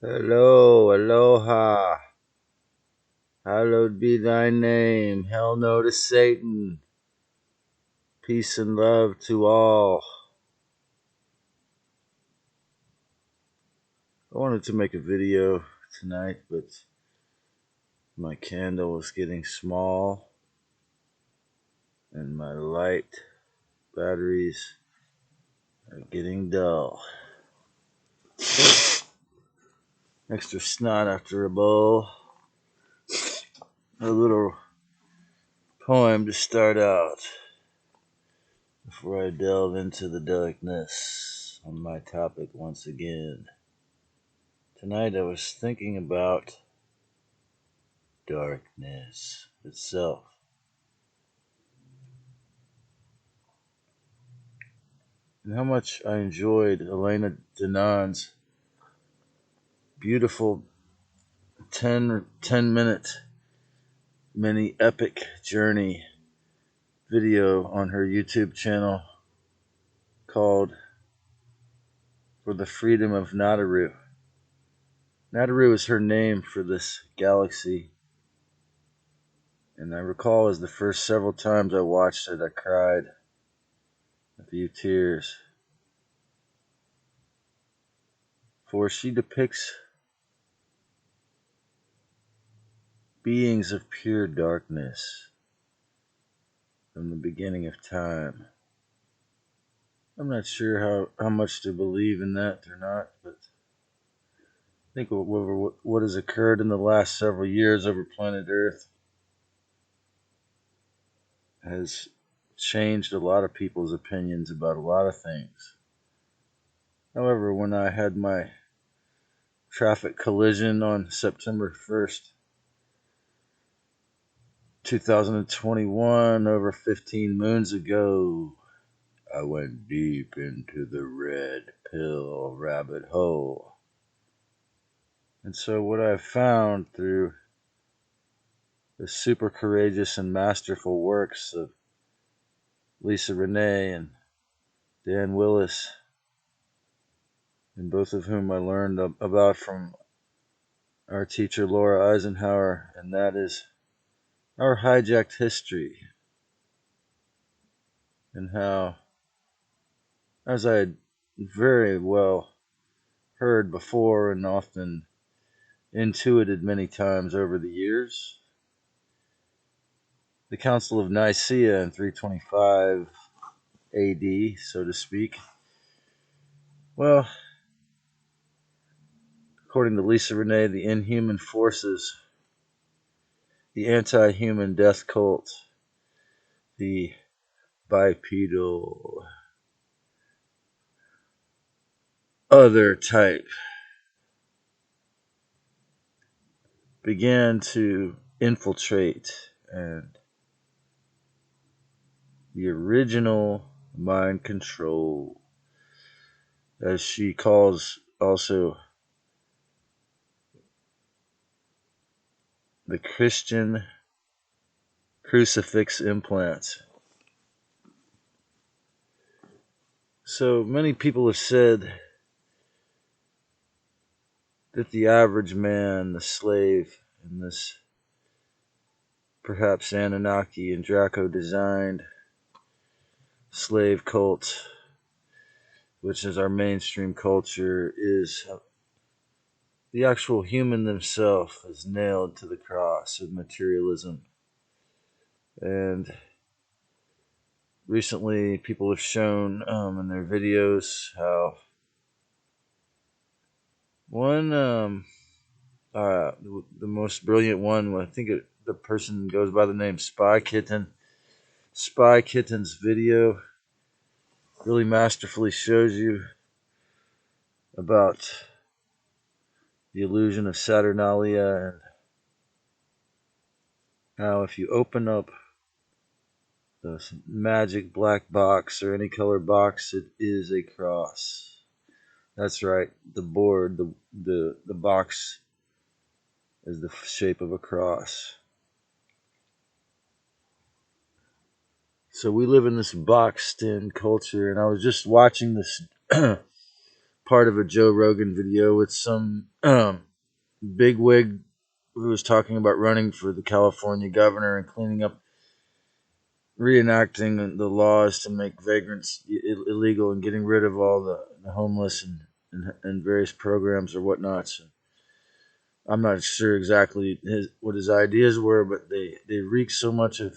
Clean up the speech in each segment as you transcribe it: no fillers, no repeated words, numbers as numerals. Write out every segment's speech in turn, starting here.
Hello, aloha. Hallowed be thy name. Hell no to Satan. Peace and love to all. I wanted to make a video tonight, but my candle is getting small and my light batteries are getting dull. Extra snot after a bowl. A little poem to start out before I delve into the darkness on my topic once again. Tonight I was thinking about darkness itself and how much I enjoyed Elena Danon's beautiful 10-minute mini epic journey video on her YouTube channel called For the Freedom of Nadaru. Nadaru is her name for this galaxy, and I recall as the first several times I watched it, I cried a few tears, for she depicts beings of pure darkness from the beginning of time. I'm not sure how much to believe in that or not, but I think what has occurred in the last several years over planet Earth has changed a lot of people's opinions about a lot of things. However, when I had my traffic collision on September 1st, 2021, over 15 moons ago, I went deep into the red pill rabbit hole. And so what I've found through the super courageous and masterful works of Lisa Renee and Dan Willis, and both of whom I learned about from our teacher Laura Eisenhower, and that is our hijacked history, and how, as I had very well heard before and often intuited many times over the years, the Council of Nicaea in 325 AD, so to speak, well, according to Lisa Renee, the inhuman forces, the anti-human death cult, the bipedal other type, began to infiltrate, and the original mind control, as she calls also the Christian crucifix implants. So many people have said that the average man, the slave in this perhaps Anunnaki and Draco designed slave cult, which is our mainstream culture, is the actual human themselves is nailed to the cross of materialism. And recently people have shown in their videos how one the most brilliant one, I think the person goes by the name Spy Kitten's video really masterfully shows you about the illusion of Saturnalia, and how if you open up this magic black box or any color box, it is a cross. That's right, the board, the box is the shape of a cross. So we live in this boxed in culture, and I was just watching this part of a Joe Rogan video with some bigwig who was talking about running for the California governor and cleaning up, reenacting the laws to make vagrants illegal and getting rid of all the homeless and various programs or whatnot. So I'm not sure exactly what his ideas were, but they reek so much of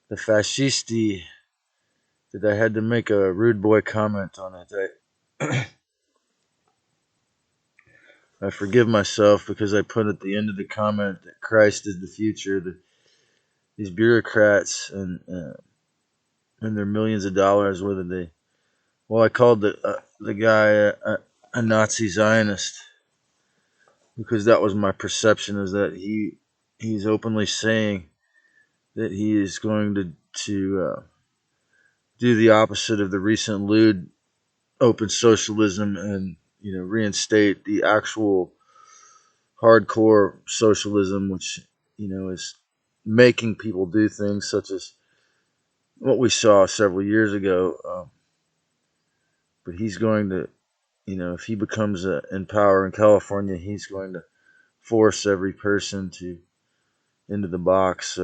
the fascisti that I had to make a rude boy comment on it. I forgive myself because I put at the end of the comment that Christ is the future. These bureaucrats and their millions of dollars, whether they, well, I called the guy a Nazi Zionist because that was my perception, is that he's openly saying that he is going to do the opposite of the recent lewd open socialism and reinstate the actual hardcore socialism, which is making people do things such as what we saw several years ago. But he's going to, if he becomes in power in California, he's going to force every person to into the box.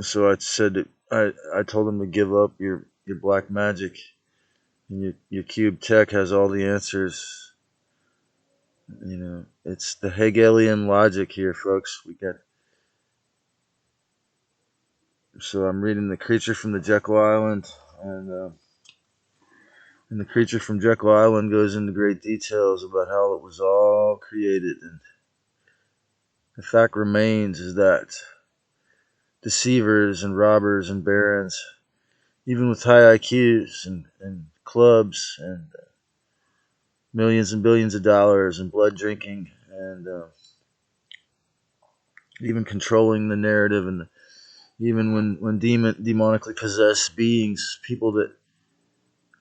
So I said that I told him to give up your black magic, and your cube tech has all the answers. It's the Hegelian logic here, folks. So I'm reading The Creature from the Jekyll Island, and The Creature from Jekyll Island goes into great details about how it was all created. And the fact remains is that deceivers and robbers and barons, even with high IQs and clubs and millions and billions of dollars and blood drinking and even controlling the narrative, and even when demonically possessed beings, people that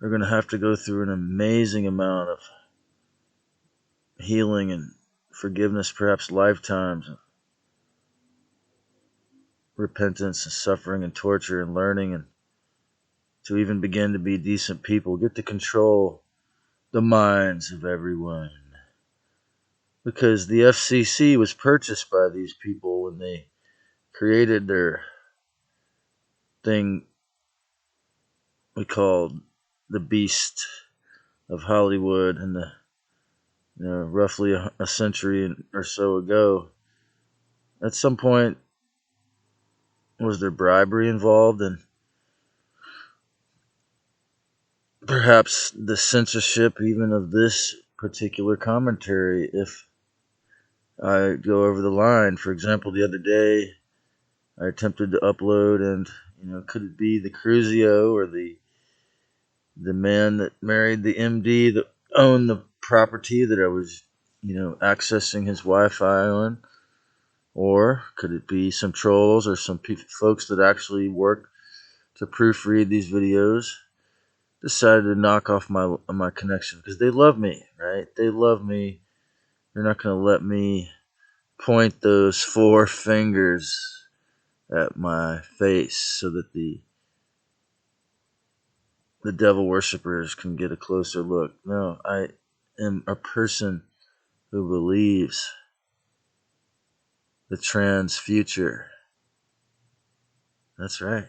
are going to have to go through an amazing amount of healing and forgiveness, perhaps lifetimes of repentance and suffering and torture and learning, and to even begin to be decent people, get to control the minds of everyone. Because the FCC was purchased by these people when they created their thing we called the Beast of Hollywood, and roughly a century or so ago. At some point, was there bribery involved, and perhaps the censorship even of this particular commentary if I go over the line? For example, the other day I attempted to upload, and could it be the Cruzio or the man that married the MD that owned the property that I was accessing his Wi-Fi on? Or could it be some trolls or some folks that actually work to proofread these videos decided to knock off my connection because they love me, right? They love me. They're not going to let me point those four fingers at my face so that the devil worshippers can get a closer look. No, I am a person who believes the trans future. That's right.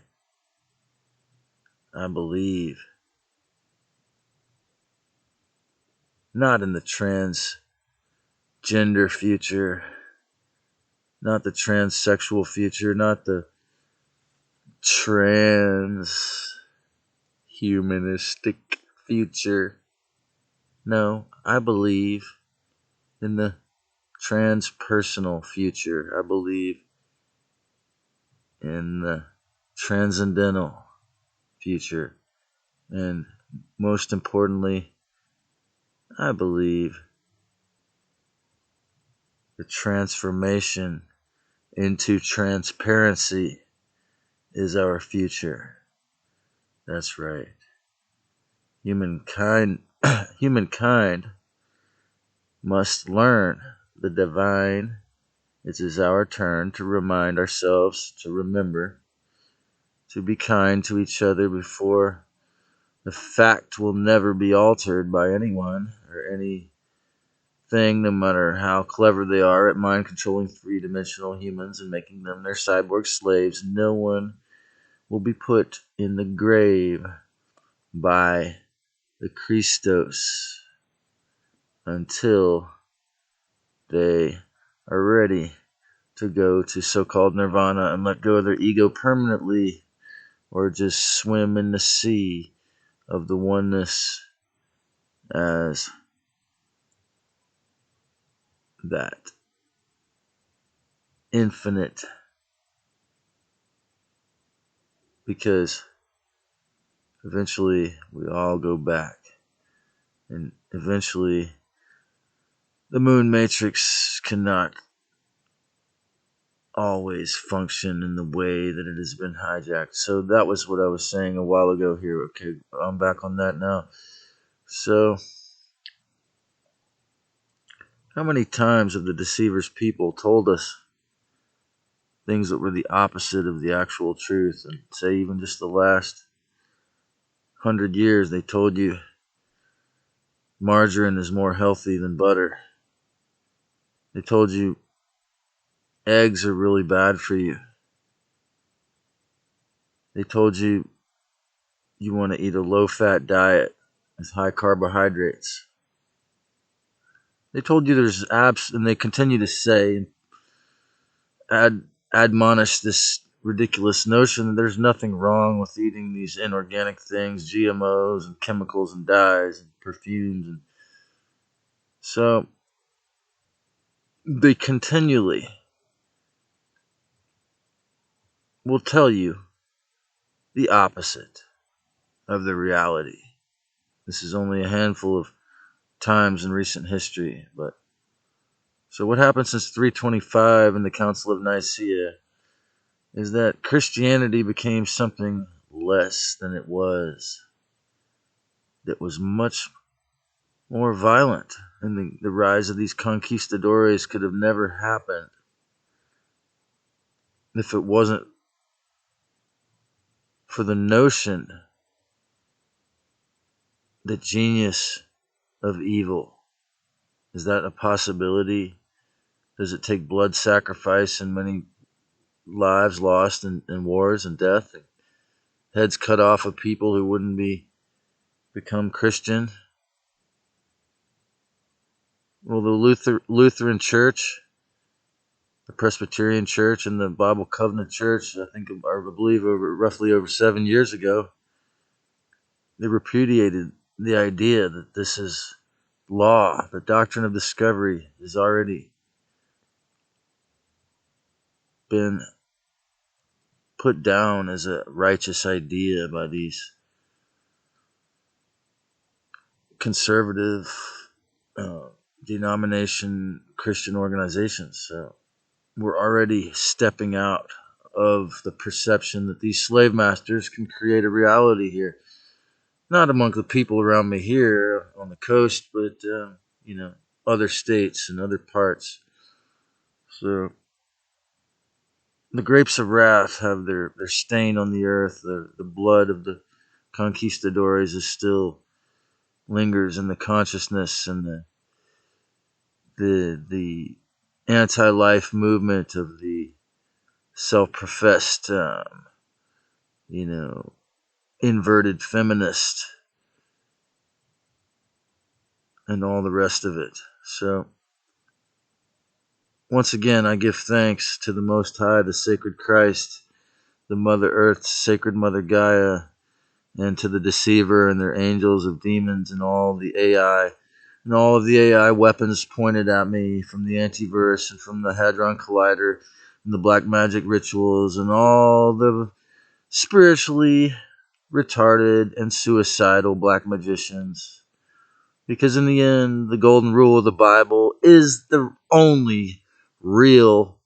I believe not in the transgender future, not the transsexual future, not the transhumanistic future. No, I believe in the transpersonal future. I believe in the transcendental future. And most importantly, I believe the transformation into transparency is our future. That's right. Humankind must learn the divine. It is our turn to remind ourselves, to remember, to be kind to each other before The fact will never be altered by anyone or anything, no matter how clever they are at mind controlling three-dimensional humans and making them their cyborg slaves. No one will be put in the grave by the Christos until they are ready to go to so-called nirvana and let go of their ego permanently, or just swim in the sea of the oneness as that infinite, because eventually we all go back, and eventually the moon matrix cannot always function in the way that it has been hijacked. So that was what I was saying a while ago here. Okay, I'm back on that now. So how many times have the deceiver's people told us things that were the opposite of the actual truth? And say even just the last 100 years, they told you margarine is more healthy than butter. They told you eggs are really bad for you. They told you you want to eat a low-fat diet with high carbohydrates. They told you there's apps, and they continue to say and admonish this ridiculous notion that there's nothing wrong with eating these inorganic things, GMOs and chemicals and dyes and perfumes. And so they continually will tell you the opposite of the reality. This is only a handful of times in recent history, but so what happened since 325 in the Council of Nicaea is that Christianity became something less than it was, that was much more violent, and the rise of these conquistadores could have never happened if it wasn't for the notion that genius of evil, is that a possibility? Does it take blood sacrifice and many lives lost in wars and death, and heads cut off of people who wouldn't become Christian? Well, the Lutheran Church, the Presbyterian Church, and the Bible Covenant Church, I believe roughly over 7 years ago, they repudiated the idea that this is law. The doctrine of discovery has already been put down as a righteous idea by these conservative denomination Christian organizations. So we're already stepping out of the perception that these slave masters can create a reality here. Not among the people around me here on the coast, but, other states and other parts. So the grapes of wrath have their stain on the earth. The blood of the conquistadores is still lingers in the consciousness, and the anti-life movement of the self-professed, inverted feminist and all the rest of it. So once again, I give thanks to the Most High, the Sacred Christ, the Mother Earth, Sacred Mother Gaia, and to the deceiver and their angels of demons and all the AI and all of the AI weapons pointed at me from the Antiverse and from the Hadron Collider and the black magic rituals and all the spiritually retarded and suicidal black magicians. Because in the end, the golden rule of the Bible is the only real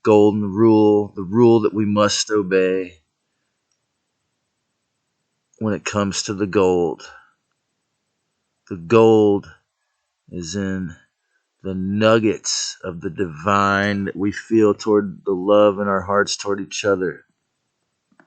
golden rule, the rule that we must obey when it comes to the gold. The gold is in the nuggets of the divine that we feel toward the love in our hearts toward each other.